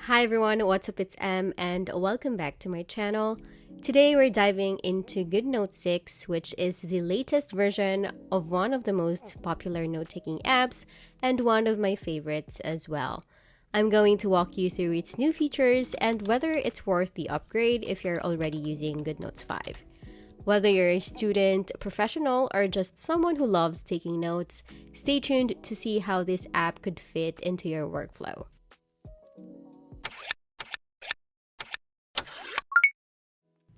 Hi everyone, what's up? It's Em and welcome back to my channel. Today we're diving into GoodNotes 6, which is the latest version of one of the most popular note-taking apps and one of my favorites as well. I'm going to walk you through its new features and whether it's worth the upgrade if you're already using GoodNotes 5. Whether you're a student, professional, or just someone who loves taking notes, stay tuned to see how this app could fit into your workflow.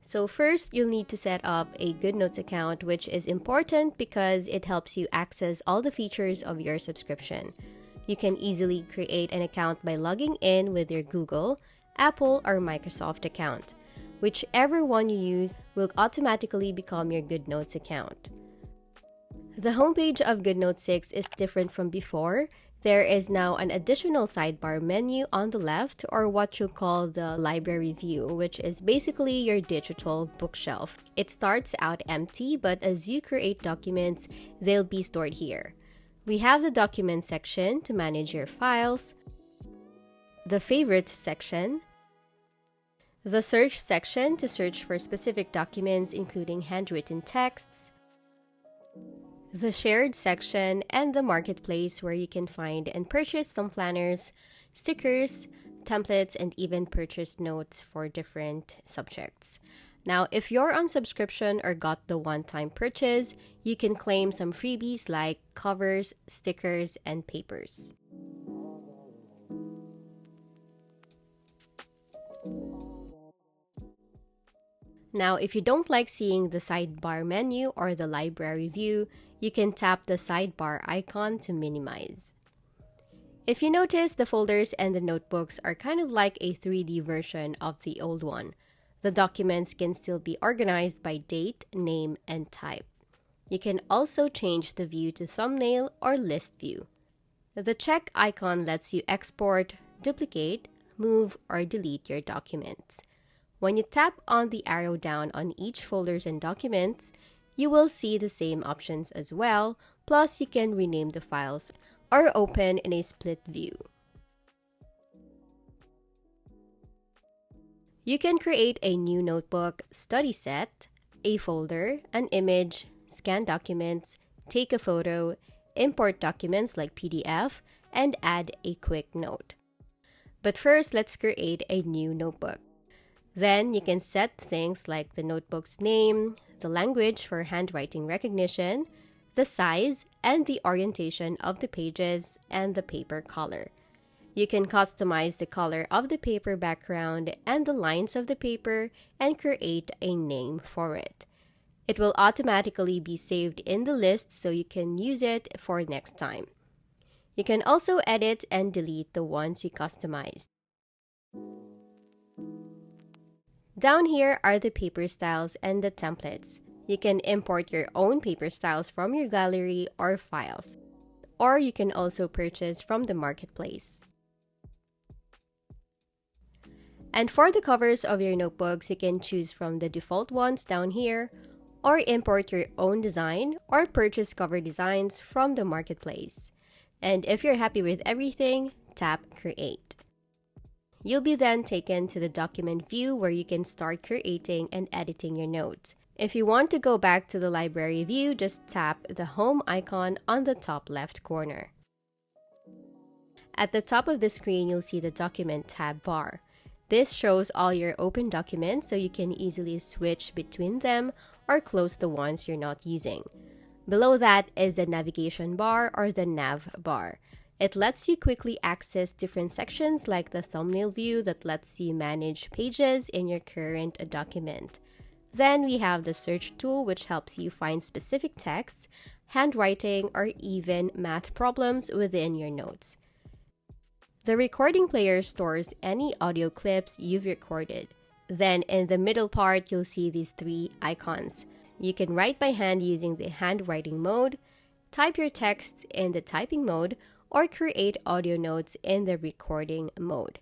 So first, you'll need to set up a GoodNotes account, which is important because it helps you access all the features of your subscription. You can easily create an account by logging in with your Google, Apple, or Microsoft account. Whichever one you use will automatically become your GoodNotes account. The homepage of GoodNotes 6 is different from before. There is now an additional sidebar menu on the left, or what you'll call the library view, which is basically your digital bookshelf. It starts out empty, but as you create documents, they'll be stored here. We have the Documents section to manage your files, the Favorites section, the Search section to search for specific documents including handwritten texts, the Shared section, and the Marketplace where you can find and purchase some planners, stickers, templates, and even purchase notes for different subjects. Now, if you're on subscription or got the one-time purchase, you can claim some freebies like covers, stickers, and papers. Now, if you don't like seeing the sidebar menu or the library view, you can tap the sidebar icon to minimize. If you notice, the folders and the notebooks are kind of like a 3D version of the old one. The documents can still be organized by date, name, and type. You can also change the view to thumbnail or list view. The check icon lets you export, duplicate, move, or delete your documents. When you tap on the arrow down on each folders and documents, you will see the same options as well, plus you can rename the files or open in a split view. You can create a new notebook, study set, a folder, an image, scan documents, take a photo, import documents like PDF, and add a quick note. But first, let's create a new notebook. Then you can set things like the notebook's name, the language for handwriting recognition, the size, and the orientation of the pages, and the paper color. You can customize the color of the paper background and the lines of the paper and create a name for it. It will automatically be saved in the list so you can use it for next time. You can also edit and delete the ones you customized. Down here are the paper styles and the templates. You can import your own paper styles from your gallery or files, or you can also purchase from the marketplace. And for the covers of your notebooks, you can choose from the default ones down here, or import your own design or purchase cover designs from the marketplace. And if you're happy with everything, tap Create. You'll be then taken to the document view where you can start creating and editing your notes. If you want to go back to the library view, just tap the home icon on the top left corner. At the top of the screen, you'll see the document tab bar. This shows all your open documents so you can easily switch between them or close the ones you're not using. Below that is the navigation bar or the nav bar. It lets you quickly access different sections like the thumbnail view that lets you manage pages in your current document. Then we have the search tool, which helps you find specific texts, handwriting, or even math problems within your notes. The recording player stores any audio clips you've recorded. Then in the middle part, you'll see these three icons. You can write by hand using the handwriting mode, type your text in the typing mode, or create audio notes in the recording mode.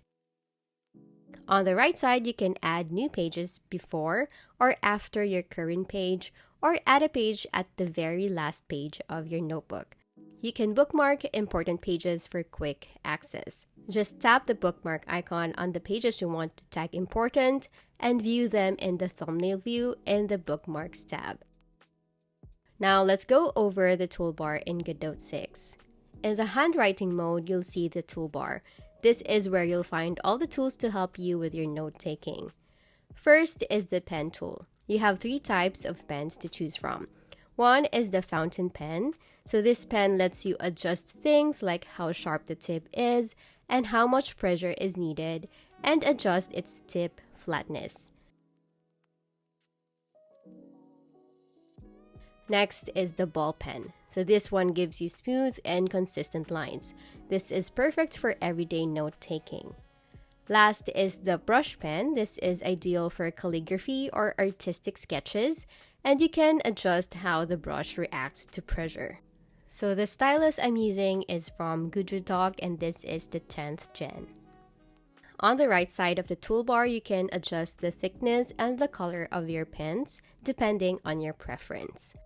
On the right side, you can add new pages before or after your current page, or add a page at the very last page of your notebook. You can bookmark important pages for quick access. Just tap the bookmark icon on the pages you want to tag important and view them in the thumbnail view in the Bookmarks tab. Now let's go over the toolbar in GoodNotes 6. In the handwriting mode, you'll see the toolbar. This is where you'll find all the tools to help you with your note-taking. First is the pen tool. You have 3 types of pens to choose from. One is the fountain pen. So this pen lets you adjust things like how sharp the tip is and how much pressure is needed, and adjust its tip flatness. Next is the ball pen. So this one gives you smooth and consistent lines. This is perfect for everyday note-taking. Last is the brush pen. This is ideal for calligraphy or artistic sketches, and you can adjust how the brush reacts to pressure. So the stylus I'm using is from GoodNotes, and this is the 10th gen. On the right side of the toolbar, you can adjust the thickness and the color of your pens depending on your preference.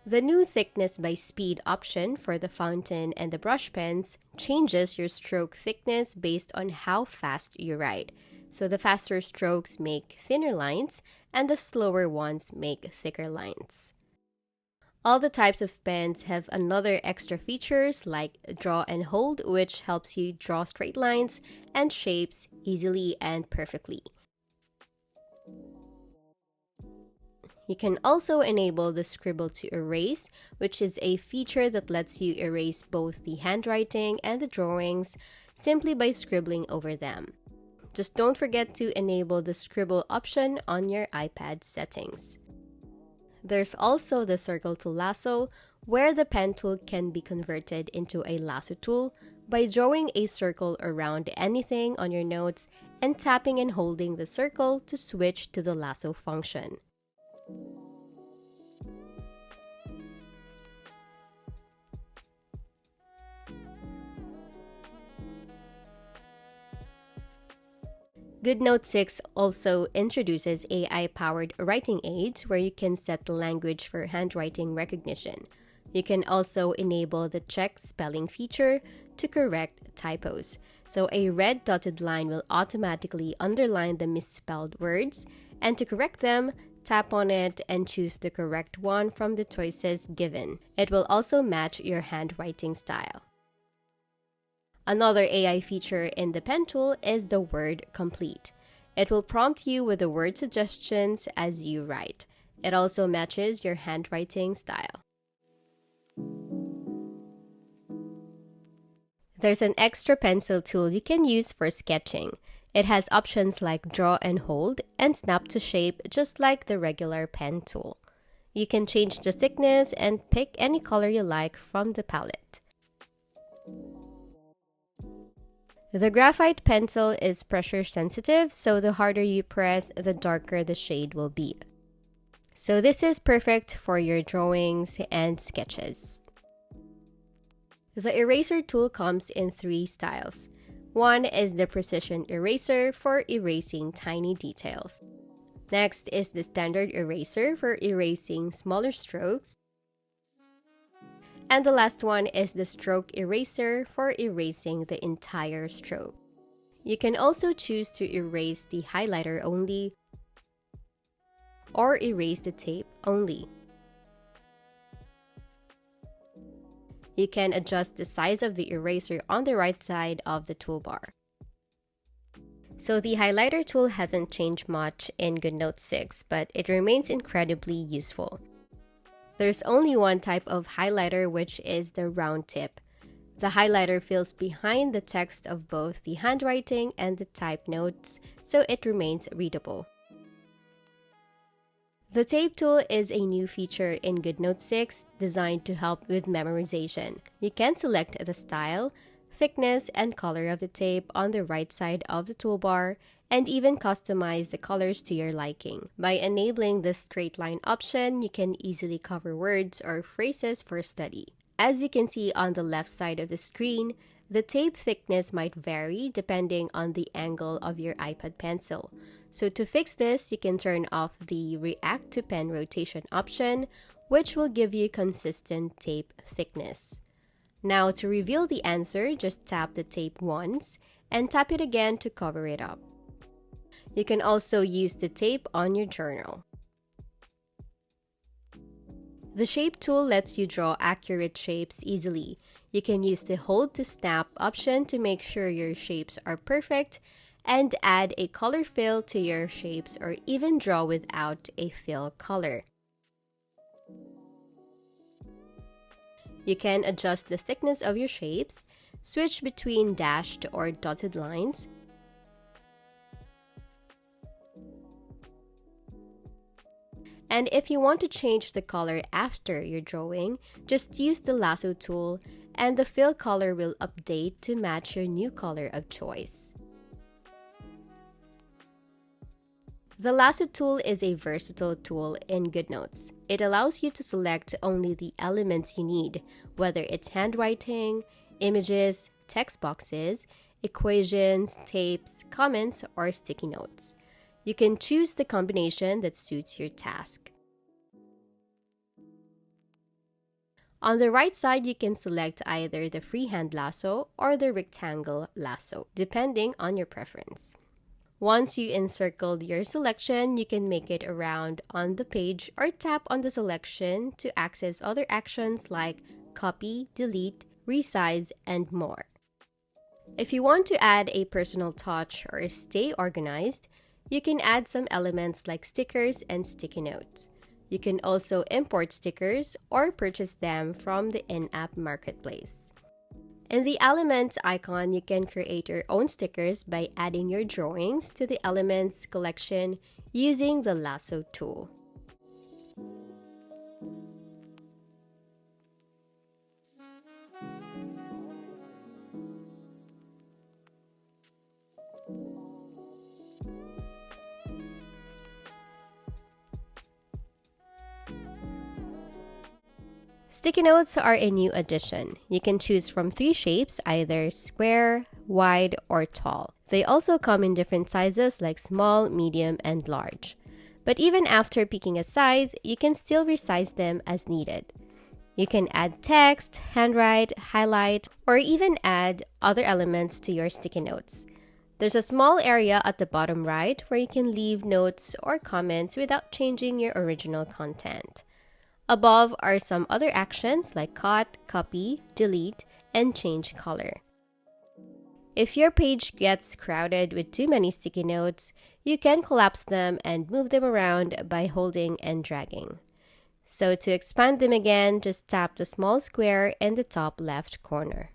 The new thickness by speed option for the fountain and the brush pens changes your stroke thickness based on how fast you write. So the faster strokes make thinner lines and the slower ones make thicker lines. All the types of pens have another extra features like draw and hold, which helps you draw straight lines and shapes easily and perfectly. You can also enable the Scribble to erase, which is a feature that lets you erase both the handwriting and the drawings simply by scribbling over them. Just don't forget to enable the Scribble option on your iPad settings. There's also the Circle to Lasso, where the pen tool can be converted into a lasso tool by drawing a circle around anything on your notes and tapping and holding the circle to switch to the lasso function. GoodNotes 6 also introduces AI-powered writing aids where you can set the language for handwriting recognition. You can also enable the check spelling feature to correct typos. So a red dotted line will automatically underline the misspelled words, and to correct them, tap on it and choose the correct one from the choices given. It will also match your handwriting style. Another AI feature in the pen tool is the word complete. It will prompt you with the word suggestions as you write. It also matches your handwriting style. There's an extra pencil tool you can use for sketching. It has options like draw and hold and snap to shape just like the regular pen tool. You can change the thickness and pick any color you like from the palette. The graphite pencil is pressure sensitive, so the harder you press, the darker the shade will be. So this is perfect for your drawings and sketches. The eraser tool comes in 3 styles. One is the precision eraser for erasing tiny details. Next is the standard eraser for erasing smaller strokes. And the last one is the stroke eraser for erasing the entire stroke. You can also choose to erase the highlighter only or erase the tape only. You can adjust the size of the eraser on the right side of the toolbar. So the highlighter tool hasn't changed much in GoodNotes 6, but it remains incredibly useful. There's only one type of highlighter, which is the round tip. The highlighter fills behind the text of both the handwriting and the type notes, so it remains readable. The tape tool is a new feature in GoodNotes 6 designed to help with memorization. You can select the style, thickness, and color of the tape on the right side of the toolbar, and even customize the colors to your liking. By enabling the straight line option, you can easily cover words or phrases for study. As you can see on the left side of the screen, The tape thickness might vary depending on the angle of your iPad pencil. So to fix this, you can turn off the React to Pen rotation option, which will give you consistent tape thickness. Now to reveal the answer, just tap the tape once and tap it again to cover it up. You can also use the tape on your journal. The Shape tool lets you draw accurate shapes easily. You can use the Hold to Snap option to make sure your shapes are perfect and add a color fill to your shapes or even draw without a fill color. You can adjust the thickness of your shapes, switch between dashed or dotted lines, and if you want to change the color after your drawing, just use the Lasso tool and the fill color will update to match your new color of choice. The Lasso tool is a versatile tool in GoodNotes. It allows you to select only the elements you need, whether it's handwriting, images, text boxes, equations, tapes, comments, or sticky notes. You can choose the combination that suits your task. On the right side, you can select either the freehand lasso or the rectangle lasso, depending on your preference. Once you encircled your selection, you can make it around on the page or tap on the selection to access other actions like copy, delete, resize, and more. If you want to add a personal touch or stay organized, you can add some elements like stickers and sticky notes. You can also import stickers or purchase them from the in-app marketplace. In the Elements icon, you can create your own stickers by adding your drawings to the Elements collection using the Lasso tool. Sticky notes are a new addition. You can choose from 3 shapes, either square, wide, or tall. They also come in different sizes like small, medium, and large. But even after picking a size, you can still resize them as needed. You can add text, handwrite, highlight, or even add other elements to your sticky notes. There's a small area at the bottom right where you can leave notes or comments without changing your original content. Above are some other actions like cut, copy, delete, and change color. If your page gets crowded with too many sticky notes, you can collapse them and move them around by holding and dragging. So to expand them again, just tap the small square in the top left corner.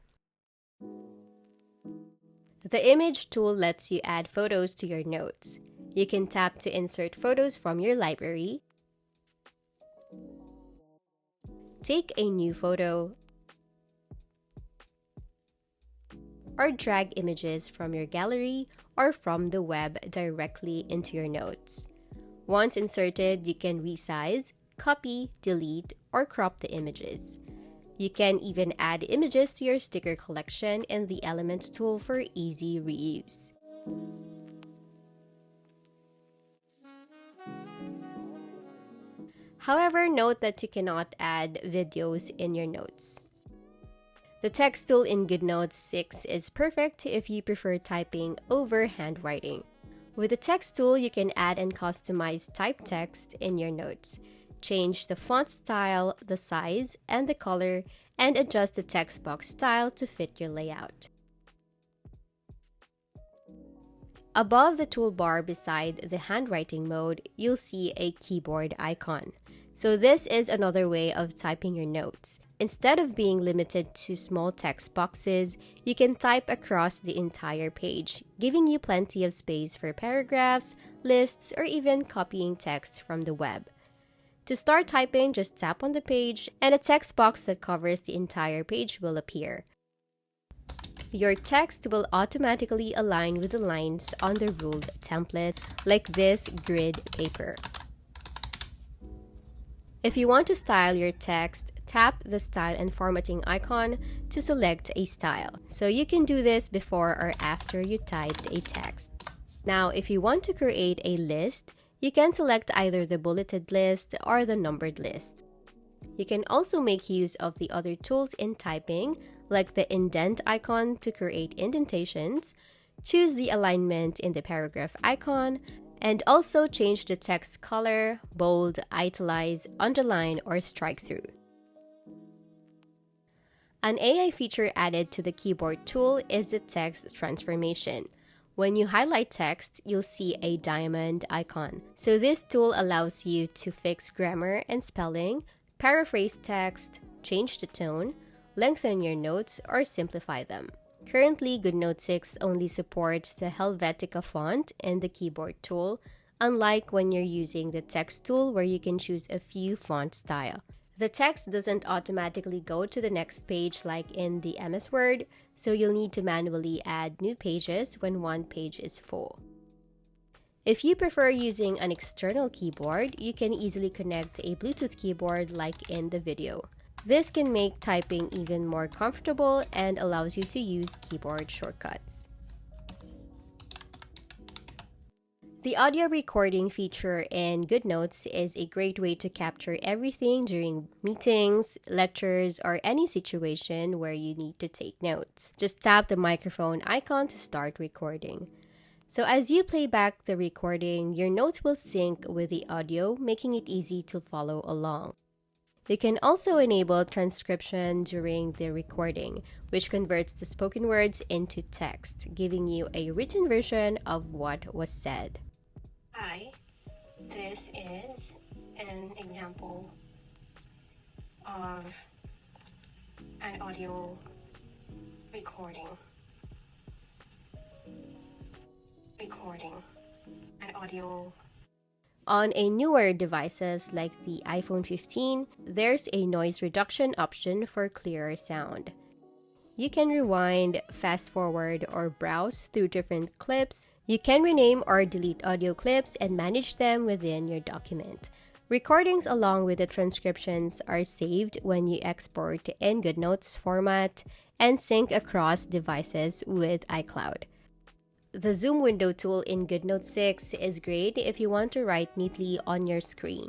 The Image tool lets you add photos to your notes. You can tap to insert photos from your library, take a new photo, or drag images from your gallery or from the web directly into your notes. Once inserted, you can resize, copy, delete, or crop the images. You can even add images to your sticker collection in the Elements tool for easy reuse. However, note that you cannot add videos in your notes. The Text tool in GoodNotes 6 is perfect if you prefer typing over handwriting. With the Text tool, you can add and customize typed text in your notes, change the font style, the size, and the color, and adjust the text box style to fit your layout. Above the toolbar beside the handwriting mode, you'll see a keyboard icon. So this is another way of typing your notes. Instead of being limited to small text boxes, you can type across the entire page, giving you plenty of space for paragraphs, lists, or even copying text from the web. To start typing, just tap on the page and a text box that covers the entire page will appear. Your text will automatically align with the lines on the ruled template, like this grid paper. If you want to style your text, tap the Style and Formatting icon to select a style. So you can do this before or after you typed a text. Now, if you want to create a list, you can select either the bulleted list or the numbered list. You can also make use of the other tools in typing, like the indent icon to create indentations, choose the alignment in the paragraph icon, and also change the text color, bold, italize, underline, or strike through. An AI feature added to the keyboard tool is the text transformation. When you highlight text, you'll see a diamond icon. So this tool allows you to fix grammar and spelling, paraphrase text, change the tone, lengthen your notes, or simplify them. Currently, GoodNotes 6 only supports the Helvetica font in the keyboard tool, unlike when you're using the text tool where you can choose a few font style. The text doesn't automatically go to the next page like in the MS Word, so you'll need to manually add new pages when one page is full. If you prefer using an external keyboard, you can easily connect a Bluetooth keyboard like in the video. This can make typing even more comfortable and allows you to use keyboard shortcuts. The audio recording feature in GoodNotes is a great way to capture everything during meetings, lectures, or any situation where you need to take notes. Just tap the microphone icon to start recording. So as you play back the recording, your notes will sync with the audio, making it easy to follow along. You can also enable transcription during the recording, which converts the spoken words into text, giving you a written version of what was said. Hi, this is an example of an audio recording. An audio. On a newer devices like the iPhone 15, there's a noise reduction option for clearer sound. You can rewind, fast forward, or browse through different clips. You can rename or delete audio clips and manage them within your document. Recordings along with the transcriptions are saved when you export in GoodNotes format and sync across devices with iCloud. The zoom window tool in GoodNotes 6 is great if you want to write neatly on your screen.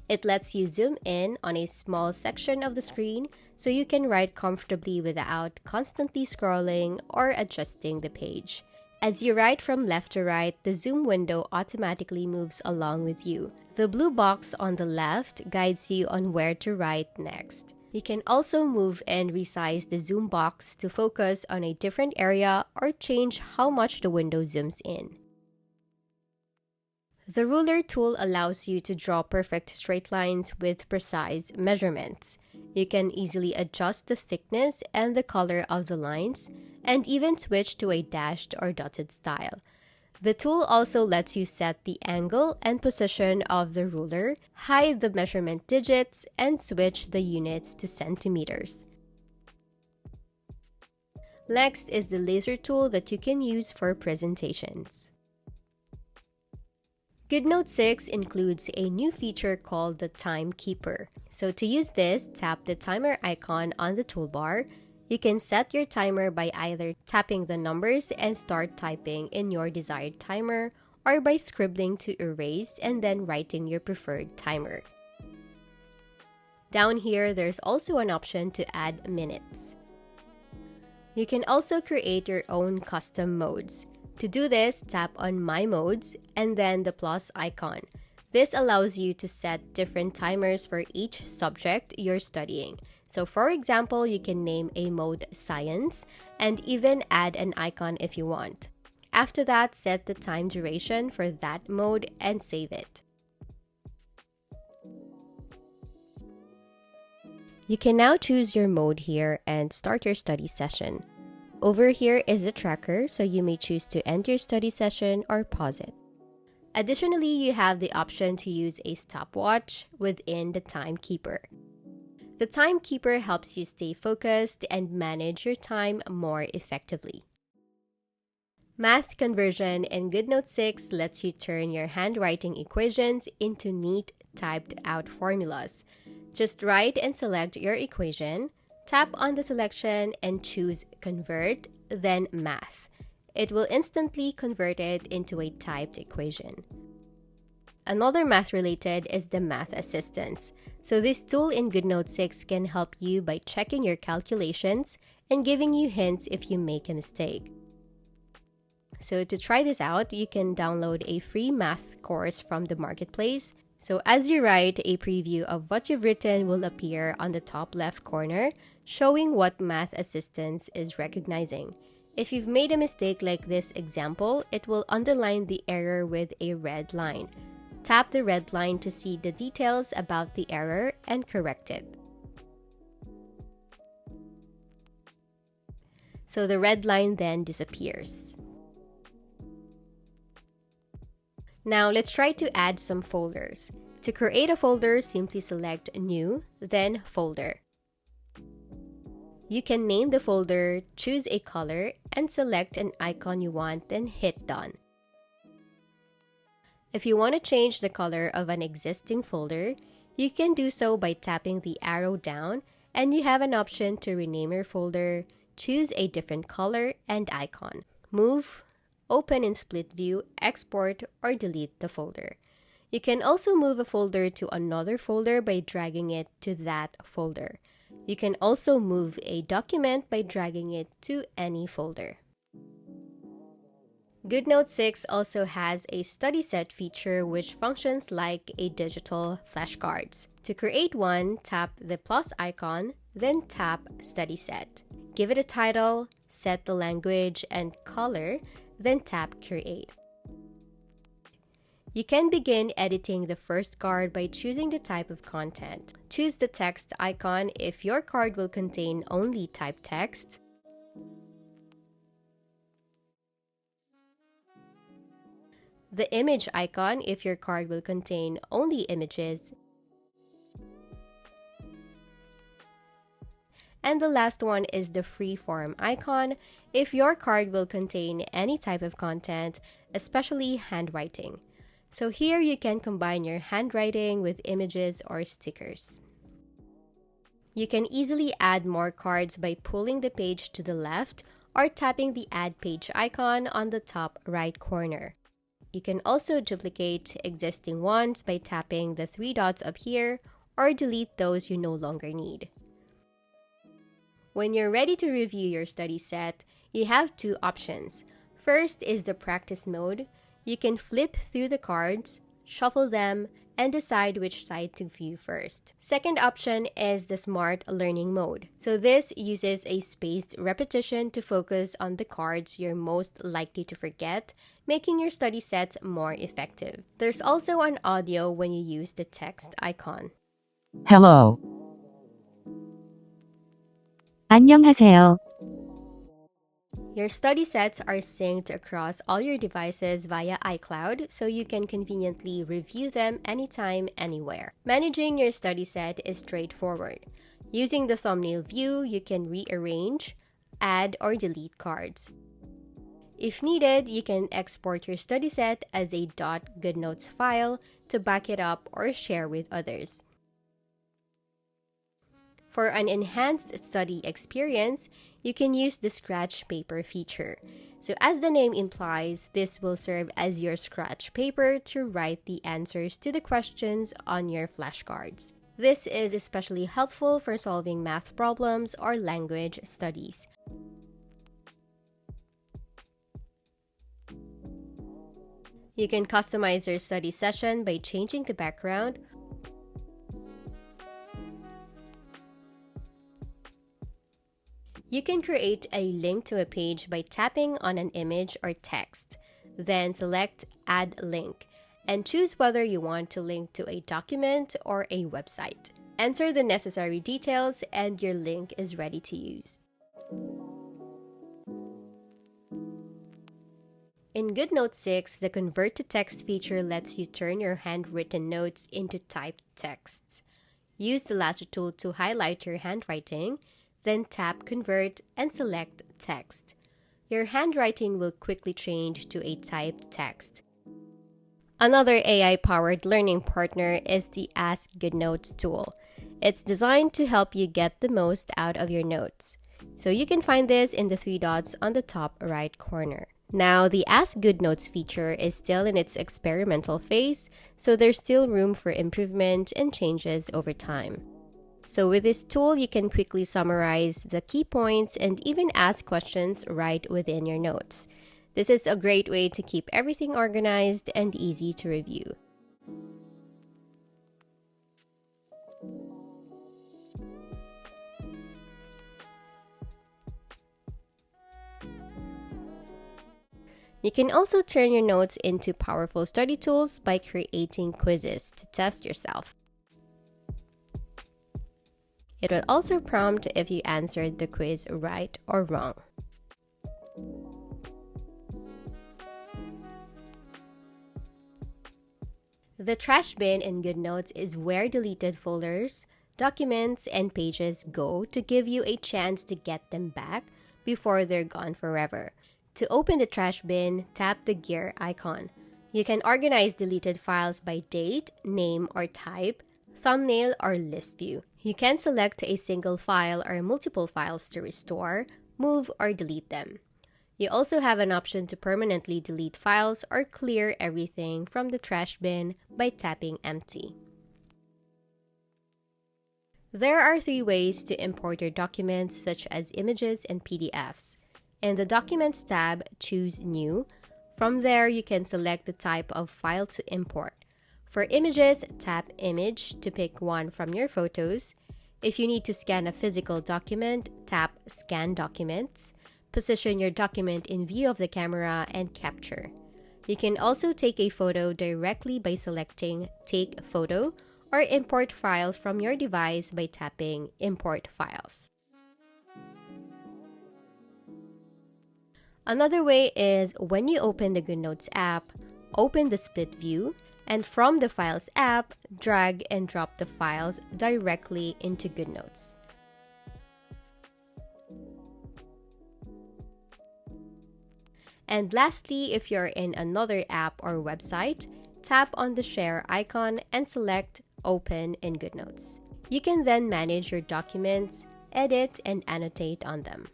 It lets you zoom in on a small section of the screen so you can write comfortably without constantly scrolling or adjusting the page. As you write from left to right, the zoom window automatically moves along with you. The blue box on the left guides you on where to write next. You can also move and resize the zoom box to focus on a different area or change how much the window zooms in. The ruler tool allows you to draw perfect straight lines with precise measurements. You can easily adjust the thickness and the color of the lines, and even switch to a dashed or dotted style. The tool also lets you set the angle and position of the ruler, hide the measurement digits, and switch the units to centimeters. Next is the laser tool that you can use for presentations. GoodNotes 6 includes a new feature called the Timekeeper. So to use this, tap the timer icon on the toolbar. You can set your timer by either tapping the numbers and start typing in your desired timer, or by scribbling to erase and then writing your preferred timer. Down here, there's also an option to add minutes. You can also create your own custom modes. To do this, tap on My Modes and then the plus icon. This allows you to set different timers for each subject you're studying. So for example, you can name a mode Science and even add an icon if you want. After that, set the time duration for that mode and save it. You can now choose your mode here and start your study session. Over here is the tracker, so you may choose to end your study session or pause it. Additionally, you have the option to use a stopwatch within the Timekeeper. The Timekeeper helps you stay focused and manage your time more effectively. Math conversion in GoodNotes 6 lets you turn your handwriting equations into neat typed-out formulas. Just write and select your equation, tap on the selection and choose Convert, then Math. It will instantly convert it into a typed equation. Another math related is the Math Assistance. So this tool in GoodNotes 6 can help you by checking your calculations and giving you hints if you make a mistake. So to try this out, you can download a free math course from the marketplace. So as you write, a preview of what you've written will appear on the top left corner, showing what Math Assistance is recognizing. If you've made a mistake like this example, it will underline the error with a red line. Tap the red line to see the details about the error and correct it. So the red line then disappears. Now let's try to add some folders. To create a folder, simply select New, then Folder. You can name the folder, choose a color, and select an icon you want, then hit Done. If you want to change the color of an existing folder, you can do so by tapping the arrow down, and you have an option to rename your folder, choose a different color and icon, move, open in split view, export, or delete the folder. You can also move a folder to another folder by dragging it to that folder. You can also move a document by dragging it to any folder. GoodNotes 6 also has a study set feature which functions like a digital flashcards. To create one, tap the plus icon, then tap Study Set. Give it a title, set the language and color, then tap Create. You can begin editing the first card by choosing the type of content. Choose the text icon if your card will contain only typed text. The image icon if your card will contain only images. And the last one is the freeform icon if your card will contain any type of content, especially handwriting. So here you can combine your handwriting with images or stickers. You can easily add more cards by pulling the page to the left or tapping the Add Page icon on the top right corner. You can also duplicate existing ones by tapping the three dots up here or delete those you no longer need. When you're ready to review your study set, you have two options. First is the practice mode. You can flip through the cards, shuffle them, and decide which side to view first. Second option is the smart learning mode. So this uses a spaced repetition to focus on the cards you're most likely to forget, making your study set more effective. There's also an audio when you use the text icon. Hello. 안녕하세요. Your study sets are synced across all your devices via iCloud, so you can conveniently review them anytime, anywhere. Managing your study set is straightforward. Using the thumbnail view, you can rearrange, add, or delete cards. If needed, you can export your study set as a .goodnotes file to back it up or share with others. For an enhanced study experience, you can use the scratch paper feature. So as the name implies, this will serve as your scratch paper to write the answers to the questions on your flashcards. This is especially helpful for solving math problems or language studies. You can customize your study session by changing the background, you can create a link to a page by tapping on an image or text. Then select Add Link and choose whether you want to link to a document or a website. Enter the necessary details and your link is ready to use. In GoodNotes 6, the Convert to Text feature lets you turn your handwritten notes into typed texts. Use the Lasso tool to highlight your handwriting, then tap Convert and select Text. Your handwriting will quickly change to a typed text. Another AI-powered learning partner is the Ask GoodNotes tool. It's designed to help you get the most out of your notes. So you can find this in the three dots on the top right corner. Now, the Ask GoodNotes feature is still in its experimental phase, so there's still room for improvement and changes over time. So with this tool, you can quickly summarize the key points and even ask questions right within your notes. This is a great way to keep everything organized and easy to review. You can also turn your notes into powerful study tools by creating quizzes to test yourself. It will also prompt if you answered the quiz right or wrong. The trash bin in GoodNotes is where deleted folders, documents, and pages go to give you a chance to get them back before they're gone forever. To open the trash bin, tap the gear icon. You can organize deleted files by date, name or type, thumbnail or list view. You can select a single file or multiple files to restore, move, or delete them. You also have an option to permanently delete files or clear everything from the trash bin by tapping empty. There are 3 ways to import your documents, such as images and PDFs. In the Documents tab, choose New. From there, you can select the type of file to import. For images, tap Image to pick one from your photos. If you need to scan a physical document, tap Scan Documents. Position your document in view of the camera and capture. You can also take a photo directly by selecting Take Photo or import files from your device by tapping Import Files. Another way is when you open the GoodNotes app, open the split view, and from the Files app, drag and drop the files directly into GoodNotes. And lastly, if you're in another app or website, tap on the Share icon and select Open in GoodNotes. You can then manage your documents, edit, and annotate on them.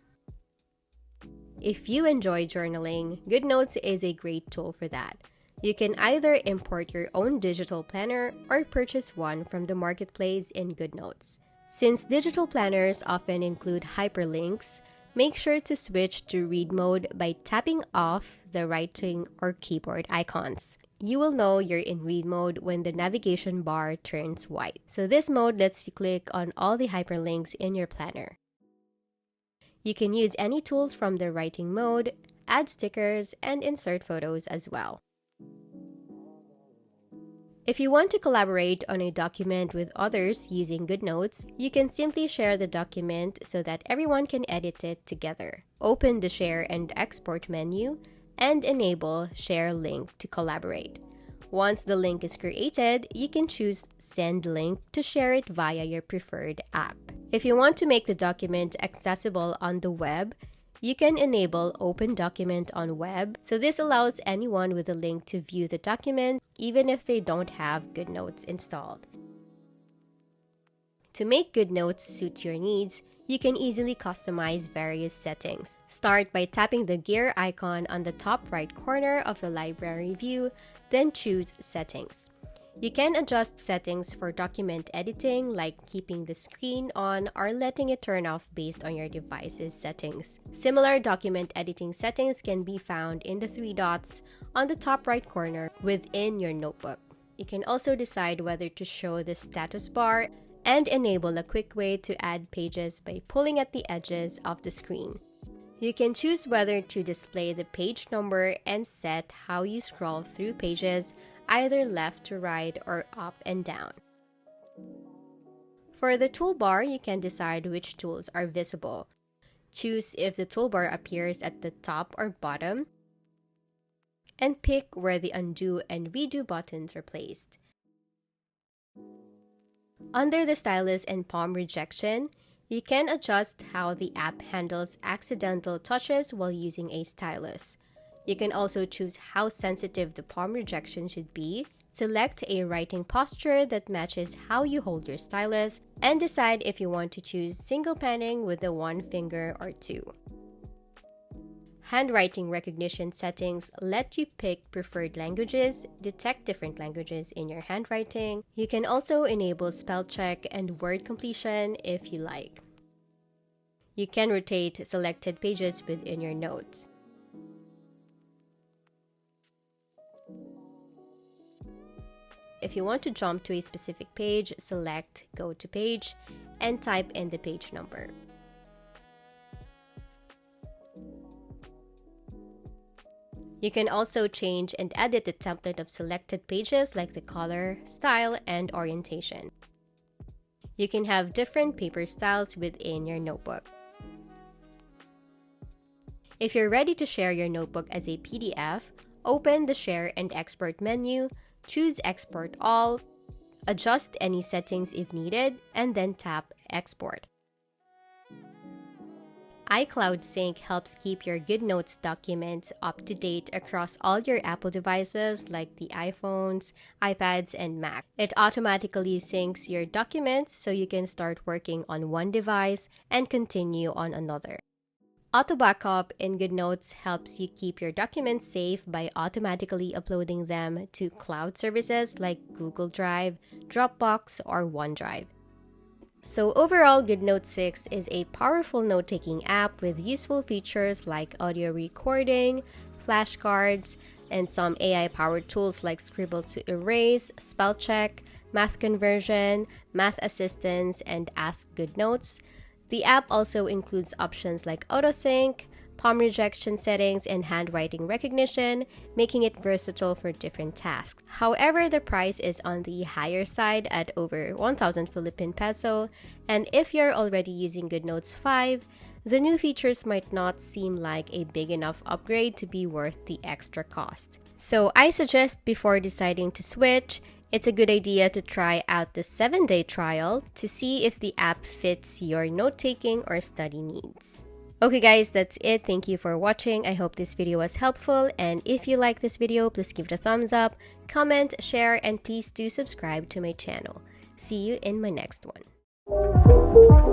If you enjoy journaling, GoodNotes is a great tool for that. You can either import your own digital planner or purchase one from the marketplace in GoodNotes. Since digital planners often include hyperlinks, make sure to switch to read mode by tapping off the writing or keyboard icons. You will know you're in read mode when the navigation bar turns white. So this mode lets you click on all the hyperlinks in your planner. You can use any tools from the writing mode, add stickers, and insert photos as well. If you want to collaborate on a document with others using GoodNotes, you can simply share the document so that everyone can edit it together. Open the Share and Export menu and enable Share Link to collaborate. Once the link is created, you can choose Send Link to share it via your preferred app. If you want to make the document accessible on the web, you can enable Open Document on Web, so this allows anyone with a link to view the document even if they don't have GoodNotes installed. To make GoodNotes suit your needs, you can easily customize various settings. Start by tapping the gear icon on the top right corner of the library view, then choose Settings. You can adjust settings for document editing, like keeping the screen on or letting it turn off based on your device's settings. Similar document editing settings can be found in the 3 dots on the top right corner within your notebook. You can also decide whether to show the status bar and enable a quick way to add pages by pulling at the edges of the screen. You can choose whether to display the page number and set how you scroll through pages, either left to right or up and down. For the toolbar, you can decide which tools are visible. Choose if the toolbar appears at the top or bottom, and pick where the undo and redo buttons are placed. Under the Stylus and Palm Rejection, you can adjust how the app handles accidental touches while using a stylus. You can also choose how sensitive the palm rejection should be, Select a writing posture that matches how you hold your stylus, and decide if you want to choose single penning with the one finger or two. Handwriting recognition settings let you pick preferred languages, detect different languages in your handwriting. You can also enable spell check and word completion if you like. You can rotate selected pages within your notes. If you want to jump to a specific page, select Go to Page and type in the page number. You can also change and edit the template of selected pages like the color, style, and orientation. You can have different paper styles within your notebook. If you're ready to share your notebook as a PDF, open the Share and Export menu, choose Export All, adjust any settings if needed, and then tap Export. iCloud Sync helps keep your GoodNotes documents up to date across all your Apple devices like the iPhones, iPads, and Mac. It automatically syncs your documents so you can start working on one device and continue on another. Auto Backup in GoodNotes helps you keep your documents safe by automatically uploading them to cloud services like Google Drive, Dropbox, or OneDrive. So overall, GoodNotes 6 is a powerful note-taking app with useful features like audio recording, flashcards, and some AI-powered tools like Scribble to erase, spell check, math conversion, math assistance, and Ask GoodNotes. The app also includes options like autosync, palm rejection settings, and handwriting recognition, making it versatile for different tasks. However, the price is on the higher side at over 1,000 Philippine peso, and if you're already using GoodNotes 5, the new features might not seem like a big enough upgrade to be worth the extra cost. So I suggest before deciding to switch, it's a good idea to try out the 7-day trial to see if the app fits your note-taking or study needs. Okay guys, that's it. Thank you for watching. I hope this video was helpful, and if you like this video, please give it a thumbs up, comment, share, and please do subscribe to my channel. See you in my next one.